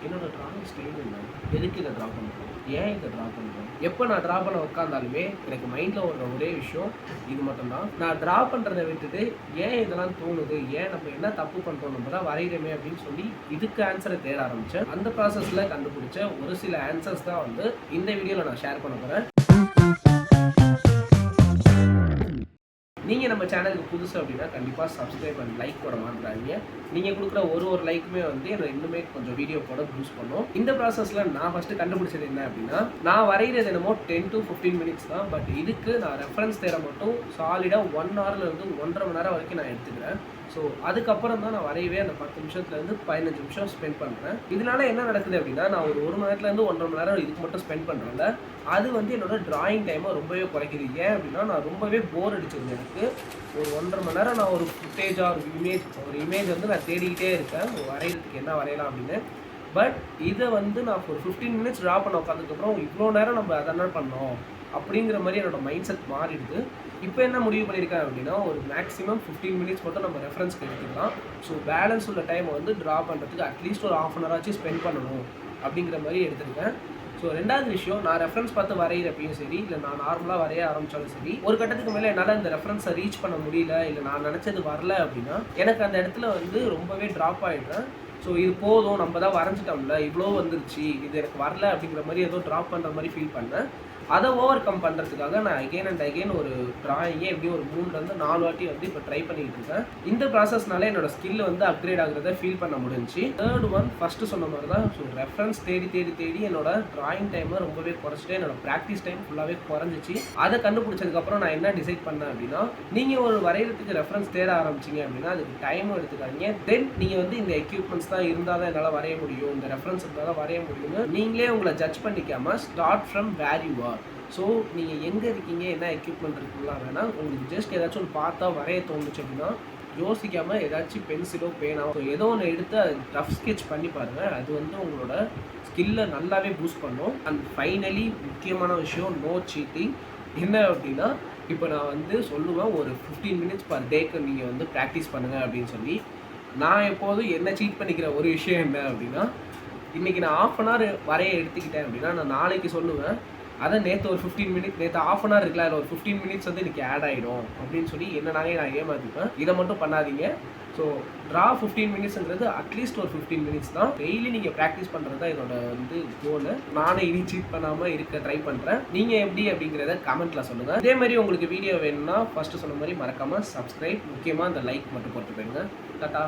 என்னோட drawing style என்ன, எதுக்கு இதை ட்ரா பண்ணுறோம், ஏன் இதை ட்ரா பண்ணுறோம். எப்போ நான் ட்ரா பண்ண உட்காந்தாலுமே எனக்கு மைண்டில் ஓடுற ஒரே விஷயம் இது மட்டும்தான். நான் ட்ரா பண்ணுறதை விட்டுட்டு ஏன் இதெல்லாம் தோணுது, ஏன் நம்ம என்ன தப்பு பண்ணுறோம், நம்ம தான் வரைகிறோமே அப்படின்னு சொல்லி இதுக்கு ஆன்சரை தேட ஆரம்பித்தேன். அந்த ப்ராசஸில் கண்டுபிடிச்ச ஒரு சில ஆன்சர்ஸ் தான் வந்து இந்த வீடியோவில் நான் ஷேர் பண்ண போகிறேன். நீங்கள் நம்ம சேனலுக்கு புதுசு அப்படின்னா கண்டிப்பாக சப்ஸ்கிரைப் அண்ட் லைக் போட மாட்டாங்க. நீங்கள் கொடுக்குற ஒரு லைக்குமே வந்து என்னை இன்னுமே கொஞ்சம் வீடியோ போட பூஸ்ட் பண்ணும். இந்த ப்ராசஸில் நான் ஃபஸ்ட்டு கண்டுபிடிச்சது என்ன அப்படின்னா, நான் வரைகிறது என்னமோ 10 to 15 மினிட்ஸ் தான். பட் இதுக்கு நான் ரெஃபரன்ஸ் தேட மட்டும் சாலிடாக 1 ஹவர்லேருந்து 1.5 மணி நேரம் வரைக்கும் நான் எடுத்துக்கிறேன். ஸோ அதுக்கப்புறம் தான் நான் வரையவே அந்த 10 நிமிஷத்துலேருந்து 15 நிமிஷம் ஸ்பெண்ட் பண்ணுறேன். இதனால என்ன நடக்குது அப்படின்னா, நான் ஒரு மணி நேரத்துலேருந்து 1.5 மணி நேரம் இதுக்கு மட்டும் ஸ்பெண்ட் பண்ணுறேன்ல, அது வந்து என்னோட டிராயிங் டைமை ரொம்பவே குறைக்குது. ஏன் அப்படின்னா, நான் ரொம்பவே போர் அடிச்சிருந்தேன். எனக்கு ஒரு 1.5 மணி நேரம் நான் ஒரு ஃபுட்டேஜாக ஒரு இமேஜ் வந்து நான் தேடிக்கிட்டே இருக்கேன் வரைகிறதுக்கு என்ன வரையலாம் அப்படின்னு. பட் இதை வந்து நான் ஒரு 15 மினிட்ஸ் ட்ரா பண்ண உட்காந்ததுக்கப்புறம் இவ்வளோ நேரம் நம்ம அதை என்ன பண்ணோம் அப்படிங்கிற மாதிரி என்னோடய மைண்ட் செட் மாறிடுது. இப்போ என்ன முடிவு பண்ணியிருக்கேன் அப்படின்னா, ஒரு மேக்ஸிமம் 15 மினிட்ஸ் மட்டும் நம்ம ரெஃபரன்ஸ்க்கு எடுத்துக்கலாம். ஸோ பேலன்ஸ் உள்ள டைமை வந்து ட்ரா பண்ணுறதுக்கு அட்லீஸ்ட் ஒரு 1/2 அன் ஹவராச்சும் ஸ்பெண்ட் பண்ணணும் அப்படிங்கிற மாதிரி எடுத்திருக்கேன். ஸோ ரெண்டாவது விஷயம், நான் ரெஃபரன்ஸ் பார்த்து வரைகிறப்பையும் சரி, இல்லை நான் நார்மலாக வரைய ஆரம்பித்தாலும் சரி, ஒரு கட்டத்துக்கு மேலே என்னால் இந்த ரெஃபரன்ஸை ரீச் பண்ண முடியல, இல்லை நான் நினச்சது வரல அப்படின்னா எனக்கு அந்த இடத்துல வந்து ரொம்பவே ட்ராப் ஆகிடுறேன். ஸோ இது போதும், நம்ம தான் வரைஞ்சிட்டோம்ல, இவ்வளோ வந்துருச்சு, இது எனக்கு வரல அப்படிங்கிற மாதிரி ஏதோ ட்ராப் பண்ணுற மாதிரி ஃபீல் பண்ணேன். அதை ஓவர் கம் பண்ணுறதுக்காக நான் அகெயின் அண்ட் அகெயின் ஒரு ட்ராயிங்கே எப்படியும் ஒரு 3-4 வாட்டி வந்து இப்போ ட்ரை பண்ணிக்கிட்டு இருக்கேன். இந்த ப்ராசஸ்னால என்னோட ஸ்கில் வந்து அப்கிரேட் ஆகுறத ஃபீல் பண்ண முடிஞ்சு. தேர்ட் ஒன், ஃபஸ்ட்டு சொன்ன மாதிரி தான். ஸோ ரெஃபரன்ஸ் தேடி என்னோட ட்ராயிங் டைமை ரொம்பவே குறைச்சிட்டு என்னோட ப்ராக்டிஸ் டைம் ஃபுல்லாகவே குறைஞ்சிச்சு. அதை கண்டுபிடிச்சதுக்கப்புறம் நான் என்ன டிசைட் பண்ணேன் அப்படின்னா, நீங்கள் ஒரு வரைகிறதுக்கு ரெஃபரன்ஸ் தேட ஆரம்பிச்சிங்க அப்படின்னா அதுக்கு டைமும் எடுத்துக்காதீங்க. தென் நீங்கள் வந்து இந்த எக்யூப்மெண்ட்ஸ் தான் இருந்தால் தான் என்னால் வரைய முடியும், இந்த ரெஃபரன்ஸ் இருந்தால் தான் வரைய முடியும்னு நீங்களே உங்களை ஜட்ஜ் பண்ணிக்காமல் start from where you are. So நீங்கள் எங்கே இருக்கீங்க, என்ன எக்யூப்மெண்ட் இருக்குலாம் வேணாம், உங்களுக்கு ஜஸ்ட் ஏதாச்சும் ஒன்று பார்த்தா வரைய தோணுச்சு அப்படின்னா யோசிக்காமல் ஏதாச்சும் பென்சிலோ பேனாவோ ஏதோ ஒன்று எடுத்து அது ரஃப் ஸ்கெட்ச் பண்ணி பாருங்கள். அது வந்து உங்களோட ஸ்கில்லை நல்லாவே பூஸ்ட் பண்ணும். அண்ட் ஃபைனலி முக்கியமான விஷயம், நோ சீட்டிங். என்ன அப்படின்னா, இப்போ நான் வந்து சொல்லுவேன் ஒரு 15 மினிட்ஸ் பர் டேக்கு நீங்கள் வந்து ப்ராக்டிஸ் பண்ணுங்கள் அப்படின்னு சொல்லி. நான் எப்போதும் என்ன சீட் பண்ணிக்கிற ஒரு விஷயம் என்ன அப்படின்னா, இன்றைக்கி நான் 1/2 அன் ஹவர் வரைய எடுத்துக்கிட்டேன் அப்படின்னா நான் நாளைக்கு சொல்லுவேன், அதை நேற்று ஒரு 15 மினிட்ஸ், நேற்று 1/2 அன் ஹவர் இருக்குல்ல, அதில் ஒரு 15 மினிட்ஸ் வந்து இன்றைக்கி ஆட் ஆகிடும் அப்படின்னு சொல்லி நானே நான் ஏமாற்றிப்பேன். இதை மட்டும் பண்ணாதீங்க. ஸோ ட்ரா 15 மினிட்ஸுங்கிறது அட்லீஸ்ட் ஒரு 15 மினிட்ஸ் தான். டெய்லி நீங்கள் ப்ராக்டிஸ் பண்ணுறது தான் என்னோட வந்து கோல். நானே இனி சீட் பண்ணாமல் இருக்க ட்ரை பண்ணுறேன். நீங்கள் எப்படி அப்படிங்கிறத கமெண்ட்டில் சொல்லுங்கள். இதே மாதிரி உங்களுக்கு வீடியோ வேணும்னா ஃபஸ்ட்டு சொன்ன மாதிரி மறக்காமல் சப்ஸ்கிரைப், முக்கியமாக அந்த லைக் மட்டும் போட்டு போயிருங்க. டாடா.